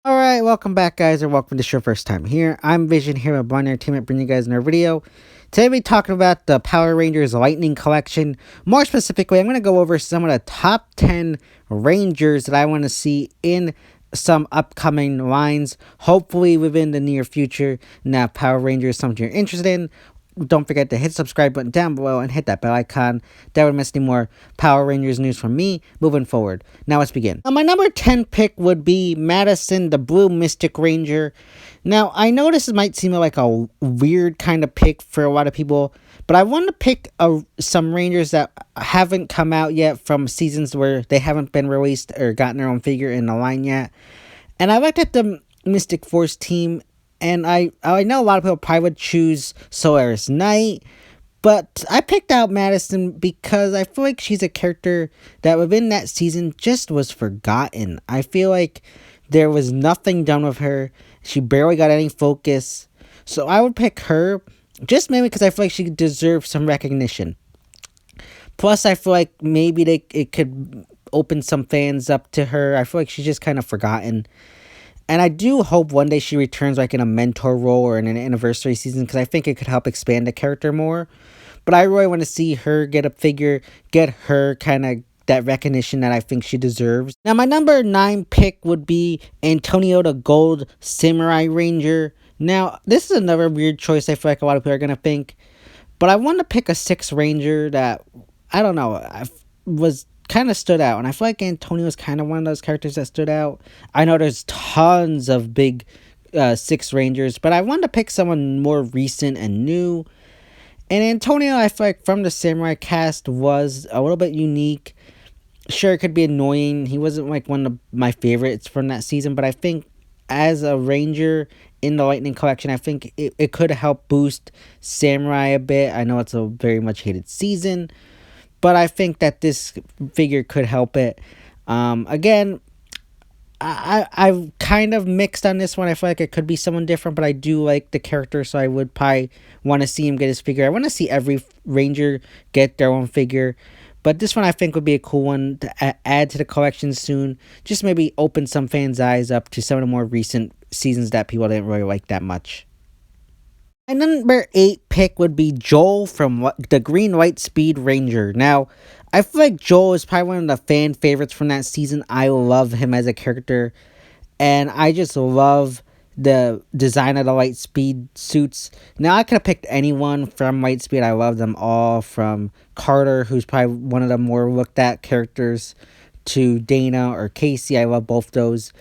Alright, welcome back guys, or welcome to this your first time here. I'm Vision here at Blind Entertainment, bringing you guys another video. Today we'll be talking about the Power Rangers Lightning Collection. More specifically, I'm going to go over some of the top 10 Rangers that I want to see in some upcoming lines, hopefully within the near future. Now, if Power Rangers is something you're interested in, don't forget to hit the subscribe button down below and hit that bell icon. That would miss any more Power Rangers news from me moving forward. Now let's begin. My number 10 pick would be Madison, the Blue Mystic Ranger. Now, I know this might seem like a weird kind of pick for a lot of people, but I want to pick some Rangers that haven't come out yet from seasons where they haven't been released or gotten their own figure in the line yet. And I looked at the Mystic Force team, and I know a lot of people probably would choose Solaris Knight, but I picked out Madison because I feel like she's a character that within that season just was forgotten. I feel like there was nothing done with her. She barely got any focus. So I would pick her just maybe because I feel like she deserves some recognition. Plus, I feel like maybe it could open some fans up to her. I feel like she's just kind of forgotten. And I do hope one day she returns like in a mentor role or in an anniversary season, because I think it could help expand the character more. But I really want to see her get a figure, get her kind of that recognition that I think she deserves. Now, my number 9 pick would be Antonio, the Gold Samurai Ranger. Now, this is another weird choice I feel like a lot of people are going to think. But I want to pick a 6th Ranger that, I don't know, was kind of stood out, and I feel like Antonio is kind of one of those characters that stood out. I know there's tons of big 6 Rangers, but I wanted to pick someone more recent and new. And Antonio, I feel like from the Samurai cast, was a little bit unique. Sure, it could be annoying. He wasn't like one of my favorites from that season, but I think as a Ranger in the Lightning Collection, I think it could help boost Samurai a bit. I know it's a very much hated season, but I think that this figure could help it. Again, I'm kind of mixed on this one. I feel like it could be someone different, but I do like the character, so I would probably want to see him get his figure. I want to see every Ranger get their own figure, but this one I think would be a cool one to add to the collection soon. Just maybe open some fans' eyes up to some of the more recent seasons that people didn't really like that much. My number 8 pick would be Joel from the Green Lightspeed Ranger. Now, I feel like Joel is probably one of the fan favorites from that season. I love him as a character, and I just love the design of the Lightspeed suits. Now, I could have picked anyone from Lightspeed. I love them all, from Carter, who's probably one of the more looked at characters, to Dana or Casey. I love both those.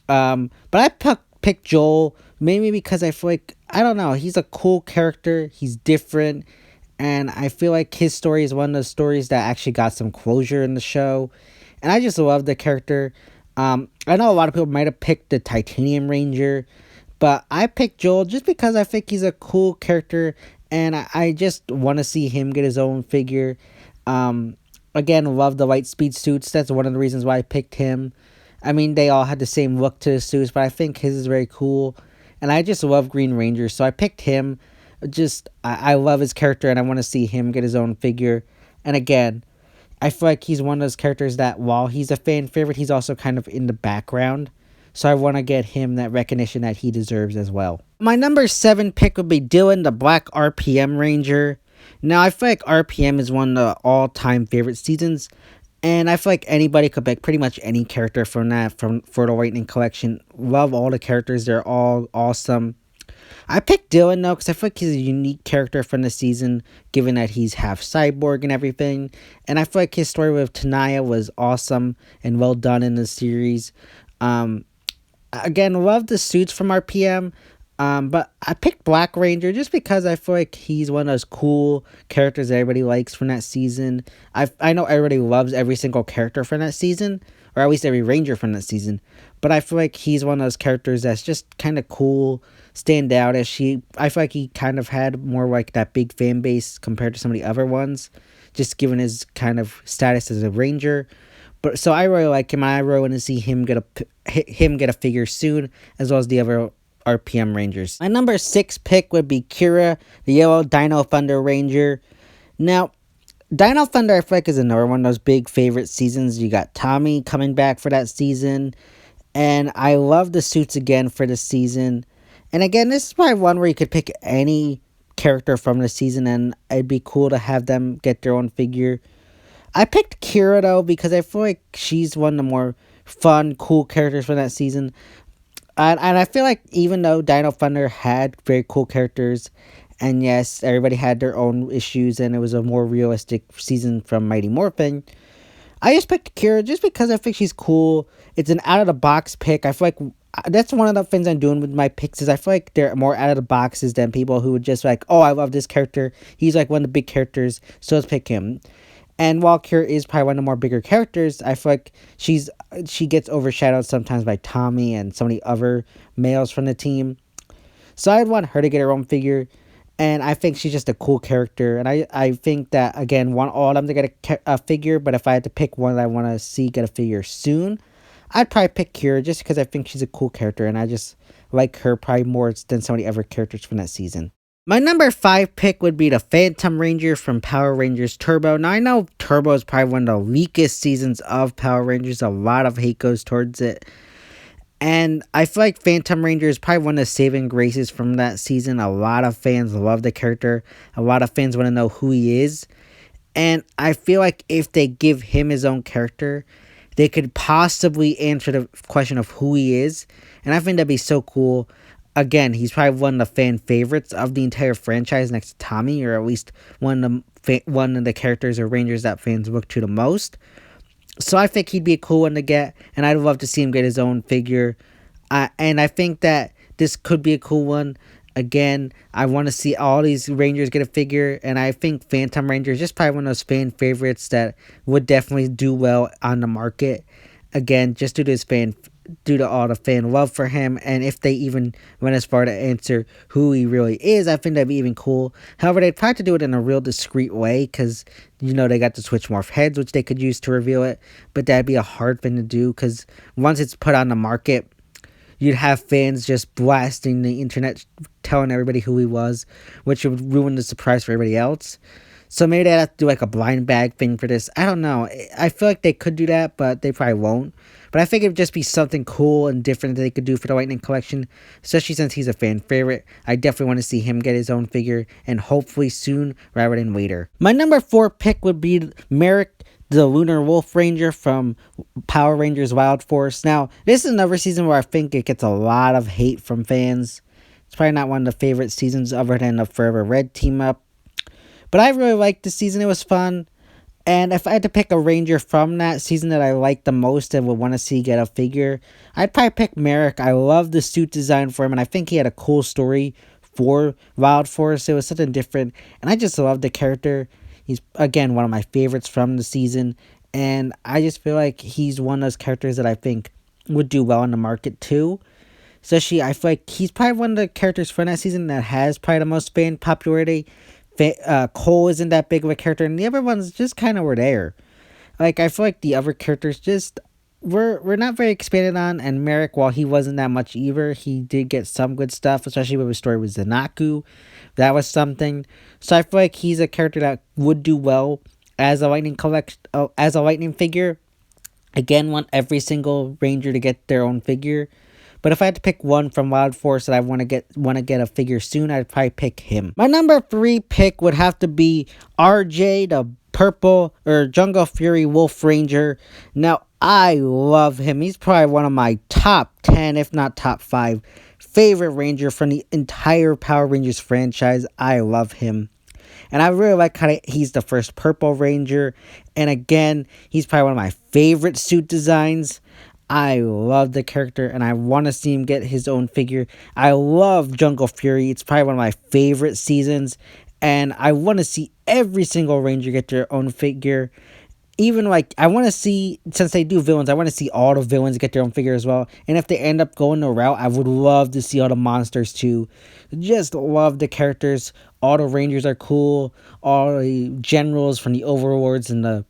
But I picked Joel mainly because I feel like, I don't know, he's a cool character, he's different, and I feel like his story is one of those stories that actually got some closure in the show, and I just love the character. I know a lot of people might have picked the Titanium Ranger, but I picked Joel just because I think he's a cool character, and I just want to see him get his own figure. Again, love the Lightspeed suits. That's one of the reasons why I picked him. I mean, they all had the same look to the suits, but I think his is very cool. And I just love Green Ranger, so I picked him. I love his character, and I want to see him get his own figure. And again, I feel like he's one of those characters that while he's a fan favorite, he's also kind of in the background. So I want to get him that recognition that he deserves as well. My number 7 pick would be Dillon, the Black r.p.m. Ranger. Now, I feel like r.p.m. is one of the all-time favorite seasons. And I feel like anybody could pick pretty much any character from that, for the Lightning Collection. Love all the characters. They're all awesome. I picked Dillon, though, because I feel like he's a unique character from the season, given that he's half cyborg and everything. And I feel like his story with Tanaya was awesome and well done in the series. Again, love the suits from r.p.m. But I picked Black Ranger just because I feel like he's one of those cool characters that everybody likes from that season. I know everybody loves every single character from that season, or at least every Ranger from that season. But I feel like he's one of those characters that's just kind of cool, stand out. I feel like he kind of had more like that big fan base compared to some of the other ones, just given his kind of status as a Ranger. But so I really like him. I really want to see him get a figure soon, as well as the other r.p.m. Rangers. My number 6 pick would be Kira, the Yellow Dino Thunder Ranger. Now, Dino Thunder, I feel like, is another one of those big favorite seasons. You got Tommy coming back for that season. And I love the suits again for the season. And again, this is probably one where you could pick any character from the season and it'd be cool to have them get their own figure. I picked Kira though because I feel like she's one of the more fun, cool characters from that season. And I feel like even though Dino Thunder had very cool characters, and yes, everybody had their own issues and it was a more realistic season from Mighty Morphin, I just picked Kira just because I think she's cool. It's an out of the box pick. I feel like that's one of the things I'm doing with my picks is I feel like they're more out of the boxes than people who would just like, oh, I love this character. He's like one of the big characters, so let's pick him. And while Kira is probably one of the more bigger characters, I feel like she gets overshadowed sometimes by Tommy and so many other males from the team. So I'd want her to get her own figure. And I think she's just a cool character. And I think that, again, want all of them to get a figure. But if I had to pick one that I want to see get a figure soon, I'd probably pick Kira just because I think she's a cool character. And I just like her probably more than so many other characters from that season. My number 5 pick would be the Phantom Ranger from Power Rangers Turbo. Now, I know Turbo is probably one of the weakest seasons of Power Rangers. A lot of hate goes towards it. And I feel like Phantom Ranger is probably one of the saving graces from that season. A lot of fans love the character. A lot of fans want to know who he is. And I feel like if they give him his own character, they could possibly answer the question of who he is. And I think that'd be so cool. Again, he's probably one of the fan favorites of the entire franchise next to Tommy, or at least one of the characters or Rangers that fans look to the most. So I think he'd be a cool one to get, and I'd love to see him get his own figure. And I think that this could be a cool one. Again, I want to see all these Rangers get a figure, and I think Phantom Ranger is just probably one of those fan favorites that would definitely do well on the market. Again, just due to all the fan love for him, and if they even went as far to answer who he really is, I think that'd be even cool. However, they'd probably have to do it in a real discreet way, because, you know, they got the Switch Morph heads, which they could use to reveal it, but that'd be a hard thing to do, because once it's put on the market, you'd have fans just blasting the internet, telling everybody who he was, which would ruin the surprise for everybody else. So maybe they'd have to do like a blind bag thing for this. I don't know. I feel like they could do that, but they probably won't. But I think it would just be something cool and different that they could do for the Lightning Collection, especially since he's a fan favorite. I definitely want to see him get his own figure, and hopefully soon rather than later. My number 4 pick would be Merrick, the Lunar Wolf Ranger from Power Rangers Wild Force. Now, this is another season where I think it gets a lot of hate from fans. It's probably not one of the favorite seasons other than the Forever Red team up. But I really liked the season. It was fun. And if I had to pick a Ranger from that season that I liked the most and would want to see get a figure, I'd probably pick Merrick. I love the suit design for him, and I think he had a cool story for Wild Force. It was something different, and I just love the character. He's, again, one of my favorites from the season, and I just feel like he's one of those characters that I think would do well in the market too. Especially, I feel like he's probably one of the characters from that season that has probably the most fan popularity. Cole isn't that big of a character, and the other ones just kind of were there. Like, I feel like the other characters just were not very expanded on, and Merrick, while he wasn't that much either, he did get some good stuff, especially with his story with Zanaku. That was something. So I feel like he's a character that would do well as a lightning figure. Again, want every single Ranger to get their own figure. But if I had to pick one from Wild Force that I want to get a figure soon, I'd probably pick him. My number 3 pick would have to be RJ, the purple or Jungle Fury Wolf Ranger. Now, I love him. He's probably one of my top 10, if not top 5, favorite Ranger from the entire Power Rangers franchise. I love him. And I really like how he's the first purple Ranger. And again, he's probably one of my favorite suit designs. I love the character, and I want to see him get his own figure. I love Jungle Fury. It's probably one of my favorite seasons, and I want to see every single Ranger get their own figure. Even, like, I want to see, since they do villains, I want to see all the villains get their own figure as well. And if they end up going the route, I would love to see all the monsters too. Just love the characters. All the Rangers are cool. All the generals from the Overlords and the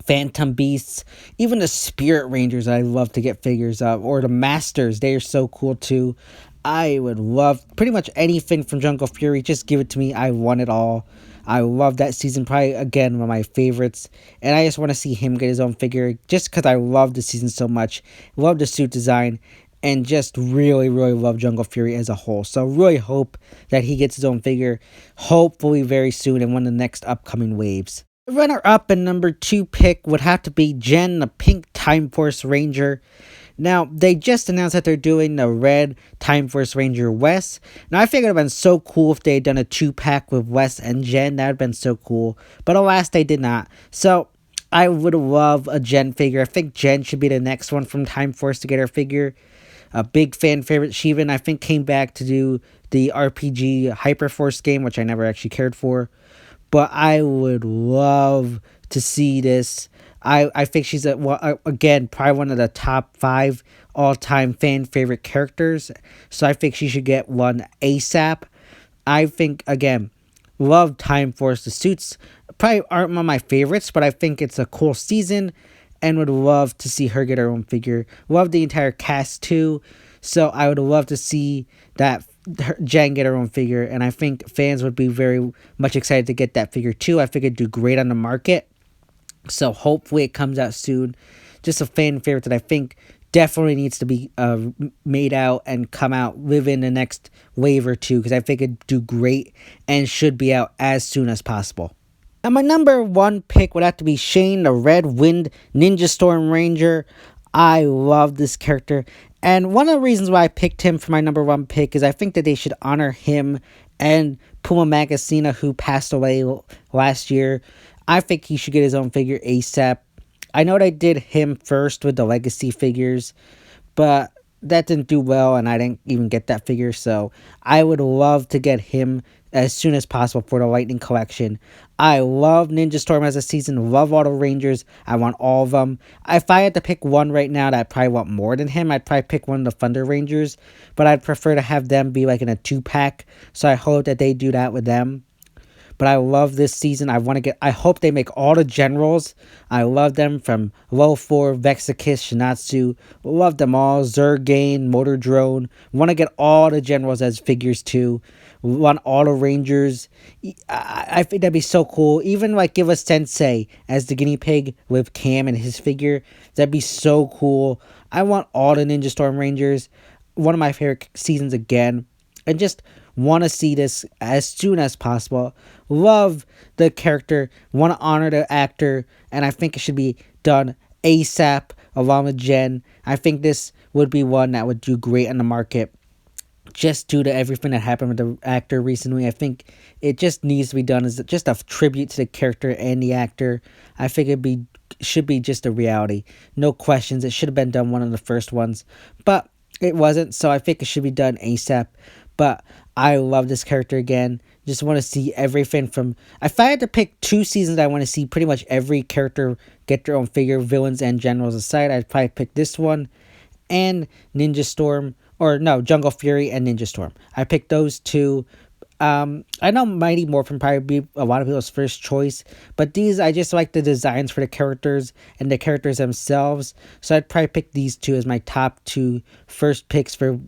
Phantom Beasts, even the Spirit Rangers I love to get figures of, or the Masters, they are so cool too. I would love pretty much anything from Jungle Fury, just give it to me, I want it all. I love that season, probably again one of my favorites, and I just want to see him get his own figure just because I love the season so much, love the suit design, and just really love Jungle Fury as a whole. So really hope that he gets his own figure, hopefully very soon in one of the next upcoming waves. The runner-up and number 2 pick would have to be Jen, the pink Time Force Ranger. Now, they just announced that they're doing the red Time Force Ranger Wes. Now, I figured it would have been so cool if they had done a 2-pack with Wes and Jen. That would have been so cool. But alas, they did not. So, I would love a Jen figure. I think Jen should be the next one from Time Force to get her figure. A big fan favorite. She even, I think, came back to do the RPG Hyperforce game, which I never actually cared for. But I would love to see this. I think she's, again, probably one of the top 5 all-time fan favorite characters. So I think she should get one ASAP. I think, again, love Time Force. The suits probably aren't one of my favorites, but I think it's a cool season and would love to see her get her own figure. Love the entire cast too. So I would love to see that Jen get her own figure, and I think fans would be very much excited to get that figure too. I think it'd do great on the market. So hopefully it comes out soon. Just a fan favorite that I think definitely needs to be made out and come out within the next wave or two, because I think it'd do great and should be out as soon as possible. Now my number 1 pick would have to be Shane, the Red Wind Ninja Storm Ranger. I love this character, and one of the reasons why I picked him for my number 1 pick is I think that they should honor him and Puma Magazina, who passed away last year. I think he should get his own figure ASAP. I know they did him first with the Legacy figures, but that didn't do well, and I didn't even get that figure, so I would love to get him as soon as possible for the Lightning Collection. I love Ninja Storm as a season, love all the Rangers, I want all of them. If I had to pick one right now that I probably want more than him, I'd probably pick one of the Thunder Rangers, but I'd prefer to have them be like in a 2-pack, so I hope that they do that with them. But I love this season. I hope they make all the generals. I love them from Low4, Vexicus, Shinatsu. Love them all. Zurgane, Motor Drone. Want to get all the generals as figures too. Want all the Rangers. I think that'd be so cool. Even like give us Sensei as the guinea pig with Cam and his figure. That'd be so cool. I want all the Ninja Storm Rangers. One of my favorite seasons again. And just want to see this as soon as possible. Love the character. Want to honor the actor. And I think it should be done ASAP along with Jen. I think this would be one that would do great on the market. Just due to everything that happened with the actor recently. I think it just needs to be done as just a tribute to the character and the actor. I think should be just a reality. No questions. It should have been done one of the first ones. But it wasn't. So I think it should be done ASAP. But I love this character again. Just want to see everything from... If I had to pick 2 seasons, I want to see pretty much every character get their own figure, villains and generals aside. I'd probably pick this one and Ninja Storm. Or no, Jungle Fury and Ninja Storm. I picked those 2. I know Mighty Morphin probably be a lot of people's first choice. But these, I just like the designs for the characters and the characters themselves. So I'd probably pick these 2 as my top 2 first picks for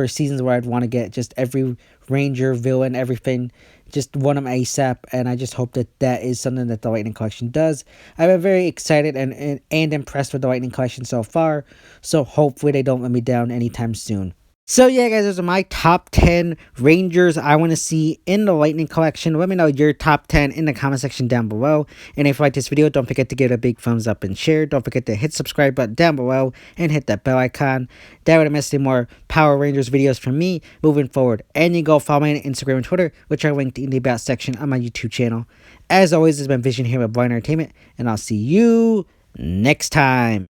seasons where I'd want to get just every Ranger, villain, everything, just want them ASAP, and I just hope that that is something that the Lightning Collection does. I've been very excited and impressed with the Lightning Collection so far, so hopefully they don't let me down anytime soon. So yeah, guys, those are my top 10 Rangers I want to see in the Lightning Collection. Let me know your top 10 in the comment section down below. And if you like this video, don't forget to give it a big thumbs up and share. Don't forget to hit subscribe button down below and hit that bell icon. That way, miss any more Power Rangers videos from me moving forward. And you can go follow me on Instagram and Twitter, which are linked in the About section on my YouTube channel. As always, this has been Vision here with Blind Entertainment, and I'll see you next time.